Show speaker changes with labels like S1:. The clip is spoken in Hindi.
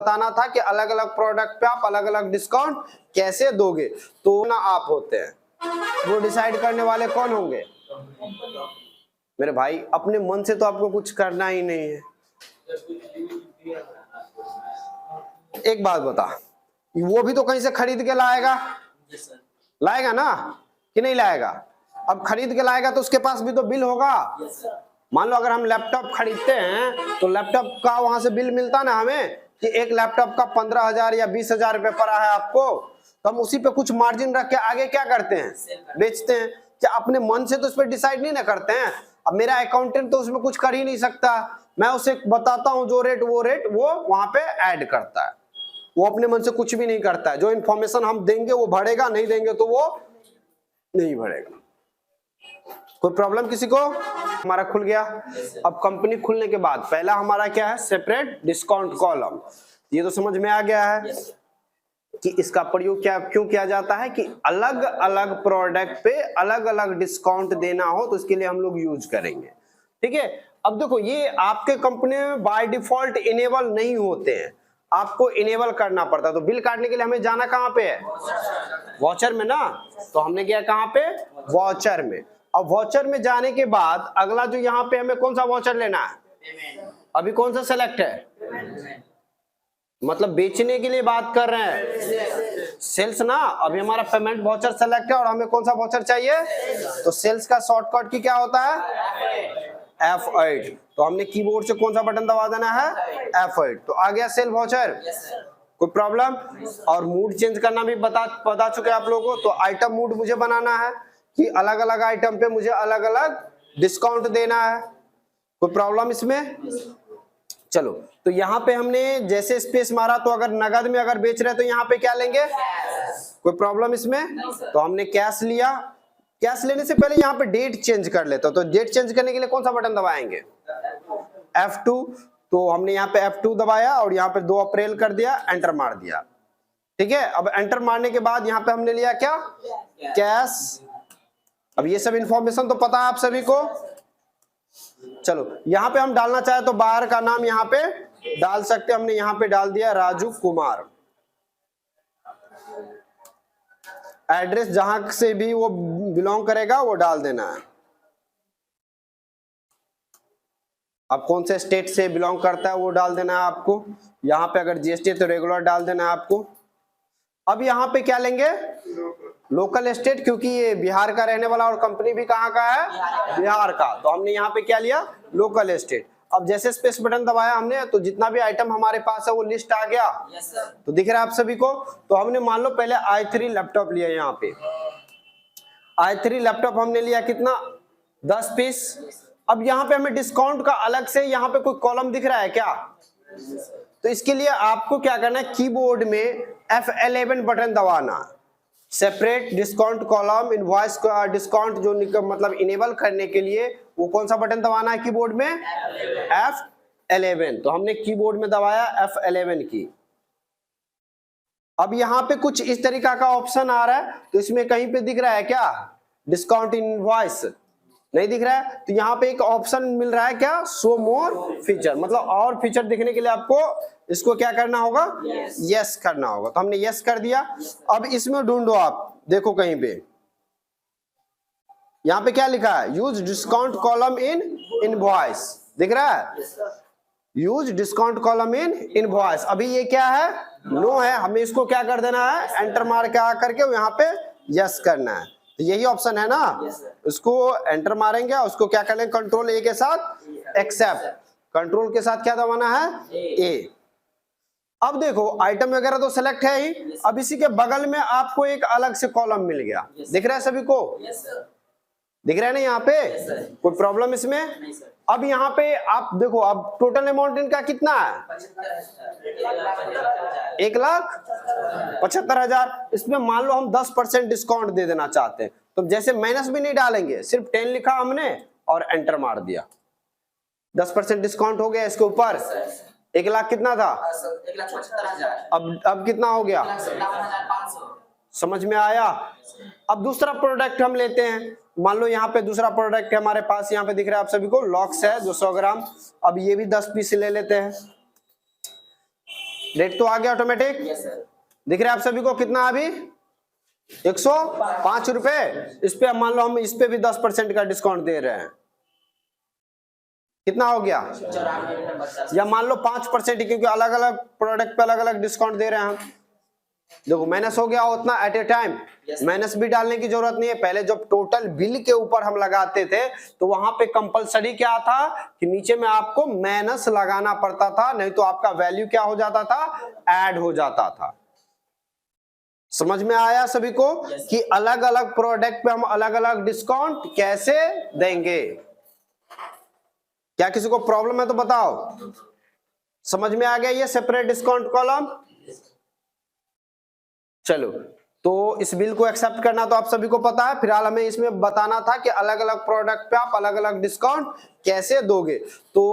S1: बताना था कि अलग अलग प्रोडक्ट पे आप अलग अलग डिस्काउंट कैसे दोगे। तो ना आप होते हैं, वो डिसाइड करने वाले कौन होंगे? मेरे भाई अपने मन से तो आपको कुछ करना ही नहीं है। एक बात बता, वो भी तो कहीं से खरीद के लाएगा, लाएगा ना कि नहीं लाएगा? अब खरीद के लाएगा तो उसके पास भी तो बिल होगा। मान लो अगर हम लैपटॉप खरीदते हैं तो लैपटॉप का वहां से बिल मिलता ना हमें कि एक लैपटॉप का 15,000 या 20,000 रुपए पड़ा है आपको, तो हम उसी पे कुछ मार्जिन रख के आगे क्या करते हैं? बेचते हैं। क्या अपने मन से तो उस पर डिसाइड नहीं ना करते हैं? अब मेरा अकाउंटेंट तो उसमें कुछ कर ही नहीं सकता, मैं उसे बताता हूँ जो रेट वो वहां पे ऐड करता है। वो अपने मन से कुछ भी नहीं करता है, जो इन्फॉर्मेशन हम देंगे वो बढ़ेगा, नहीं देंगे तो वो नहीं बढ़ेगा। कोई प्रॉब्लम किसी को? हमारा खुल गया। अब कंपनी खुलने के बाद पहला हमारा क्या है? Separate discount column. ये तो समझ में आ गया है कि इसका प्रयोग क्यों किया जाता है कि अलग अलग प्रोडक्ट पे अलग अलग डिस्काउंट देना हो तो इसके लिए हम लोग यूज करेंगे। ठीक है। अब देखो ये आपके कंपनी में बाय डिफॉल्ट इनेबल नहीं होते हैं, आपको इनेबल करना पड़ता है। तो बिल काटने के लिए हमें जाना कहाँ पे है? वाउचर में ना। तो हमने किया कहाँ पे? वाउचर में। अब वाउचर में जाने के बाद अगला जो यहाँ पे हमें कौन सा वाउचर लेना है? अभी कौन सा सेलेक्ट है? मतलब बेचने के लिए बात कर रहे हैं, सेल्स ना। अभी हमारा पेमेंट वाउचर सेलेक्ट है और हमें कौन सा वाउचर चाहिए? तो सेल्स का शॉर्टकट की क्या होता है? F8। तो हमने कीबोर्ड से कौन सा बटन दबा देना है? F8। तो आ गया सेल वाउचर। कोई प्रॉब्लम? और मूड चेंज करना भी बता चुके आप लोगों को। तो आइटम मूड मुझे बनाना है कि अलग अलग आइटम पे मुझे अलग अलग डिस्काउंट देना है। कोई प्रॉब्लम इसमें? चलो, तो यहाँ पे हमने जैसे स्पेस मारा तो अगर नगद में अगर बेच रहे तो यहाँ पे क्या लेंगे? कोई प्रॉब्लम इसमें? तो हमने कैश लिया। कैश लेने से पहले यहाँ पे डेट चेंज कर लेता, तो डेट चेंज करने के लिए कौन सा बटन दबाएंगे? F2। तो हमने यहाँ पे F2 दबाया और यहाँ पे 2 अप्रैल कर दिया, एंटर मार दिया। ठीक है। अब एंटर मारने के बाद यहाँ पे हमने लिया क्या? कैश। अब ये सब इंफॉर्मेशन तो पता है आप सभी को। चलो, यहाँ पे हम डालना चाहे तो बाहर का नाम यहाँ पे डाल सकते। हमने यहाँ पे डाल दिया राजू कुमार। एड्रेस जहां से भी वो बिलोंग करेगा वो डाल देना है। अब कौन से स्टेट से बिलोंग करता है वो डाल देना है आपको। यहाँ पे अगर जीएसटी है तो रेगुलर डाल देना है आपको। अब यहाँ पे क्या लेंगे? लोकल स्टेट, क्योंकि ये बिहार का रहने वाला और कंपनी भी कहाँ का है? बिहार का। तो हमने यहाँ पे क्या लिया? Local state. अब जैसे स्पेस बटन दबाया हमने तो जितना भी आइटम हमारे पास है वो लिस्ट आ गया। तो दिख रहा है आप सभी को। तो हमने मान लो पहले i3 लैपटॉप लिया। यहाँ पे i3 लैपटॉप हमने लिया कितना? 10 पीस। अब यहाँ पे हमें डिस्काउंट का अलग से यहाँ पे कोई कॉलम दिख रहा है क्या? तो इसके लिए आपको क्या करना है? कीबोर्ड में F11 बटन दबाना। सेपरेट डिस्काउंट कॉलम इनवॉइस का डिस्काउंट जो मतलब इनेबल करने के लिए वो कौन सा बटन दबाना है कीबोर्ड में? F11। तो हमने कीबोर्ड में दबाया F11 की। अब यहाँ पे कुछ इस तरीका का ऑप्शन आ रहा है, तो इसमें कहीं पे दिख रहा है क्या? डिस्काउंट इनवॉइस नहीं दिख रहा है। तो यहाँ पे एक ऑप्शन मिल रहा है क्या? शो मोर फीचर। मतलब और फीचर दिखने के लिए आपको इसको क्या करना होगा? यस करना होगा। तो हमने यस कर दिया। अब इसमें ढूंढो आप, देखो कहीं पे यहाँ पे क्या लिखा है? Use discount column in invoice. दिख रहा है? Use discount column in invoice. अभी ये क्या है? नो है। हमें इसको क्या कर देना है? एंटर मार के आ करके यहाँ पे यस करना है। तो यही ऑप्शन है ना। इसको एंटर मारेंगे और उसको क्या कर लेंगे? कंट्रोल ए के साथ एक्सेप्ट। कंट्रोल के साथ क्या दबाना है? ए। अब देखो आइटम वगैरह तो सेलेक्ट है ही। अब इसी के बगल में आपको एक अलग से कॉलम मिल गया। दिख रहा है सभी को? दिख रहा है ना यहाँ पे? कोई प्रॉब्लम इसमें? अब यहाँ पे आप देखो, अब टोटल अमाउंट इनका कितना है? 1,75,000। इसमें मान लो हम 10% डिस्काउंट दे देना चाहते हैं, तो जैसे माइनस भी नहीं डालेंगे, सिर्फ 10 लिखा हमने और एंटर मार दिया। 10% डिस्काउंट हो गया इसके ऊपर। 1,00,000 कितना था? 1,75,000। अब कितना हो गया? 57,500। समझ में आया? अब दूसरा प्रोडक्ट हम लेते हैं। मान लो यहाँ पे दूसरा प्रोडक्ट है हमारे पास, यहाँ पे दिख रहा है आप सभी को, लॉक्स है 200 ग्राम। अब ये भी 10 पीस ले लेते हैं। रेट तो आ गया ऑटोमेटिक। दिख रहा है आप सभी को कितना अभी 105 रुपए। इस पे मान लो हम इस पे भी 10% का डिस्काउंट दे रहे हैं, कितना हो गया, या मान लो 5%, क्योंकि अलग अलग प्रोडक्ट पे अलग अलग डिस्काउंट दे रहे हैं हम। देखो माइनस हो गया उतना एट ए टाइम, माइनस भी डालने की जरूरत नहीं है। पहले जब टोटल बिल के ऊपर हम लगाते थे तो वहां पे कंपलसरी क्या था कि नीचे में आपको माइनस लगाना पड़ता था, नहीं तो आपका वैल्यू क्या हो जाता था, ऐड हो जाता था। समझ में आया सभी को कि अलग अलग प्रोडक्ट पे हम अलग अलग डिस्काउंट कैसे देंगे। क्या किसी को प्रॉब्लम है तो बताओ। समझ में आ गया ये सेपरेट डिस्काउंट कॉलम। चलो, तो इस बिल को एक्सेप्ट करना तो आप सभी को पता है। फिलहाल हमें इसमें बताना था कि अलग अलग प्रोडक्ट पे आप अलग अलग डिस्काउंट कैसे दोगे। तो